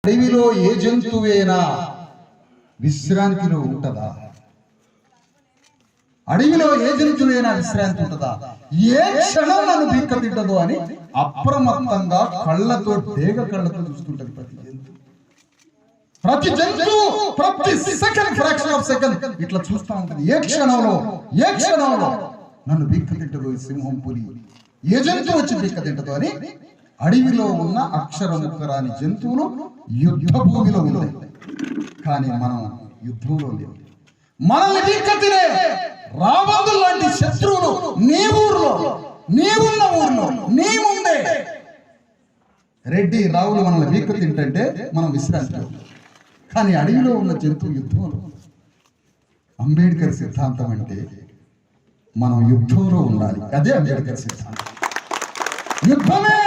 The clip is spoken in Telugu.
అడవిలో ఏ జంతువేనా విశ్రాంతిలో ఉంటదా? అడవిలో ఏ జంతువేనా విశ్రాంతి ఉంటదా? ఏ క్షణం నన్ను బిక్క తింటదో అని అప్రమత్తంగా కళ్ళతో డేగ కళ్ళతో చూస్తుంటది ప్రతి జంతువు. ప్రతి సెకండ్, ఫ్రాక్షన్ ఆఫ్ సెకండ్ ఇట్లా చూస్తా ఉంటుంది. ఏ క్షణంలో నన్ను బిక్క తింటదో ఈ సింహం, పులి, ఏ జంతువు వచ్చి బిక్క తింటదో అని అడవిలో ఉన్న అక్షరముక్కరాని జంతువులు యుద్ధ భూమిలో ఉన్నాయి. కానీ మనం యుద్ధంలో లేవు. మనల్ని బిక్క తినే రాబందులు లాంటి శత్రువులు నీ ఊర్లో, నీవున్న ఊర్లో, నీ ముందే రెడ్డి రావులు మనల్ని బిక్క తింటే మనం విశ్రాంతిలో. కానీ అడవిలో ఉన్న జంతువు యుద్ధంలో. అంబేద్కర్ సిద్ధాంతం అంటే మనం యుద్ధంలో ఉండాలి. అదే అంబేద్కర్ సిద్ధాంతం. యుద్ధమే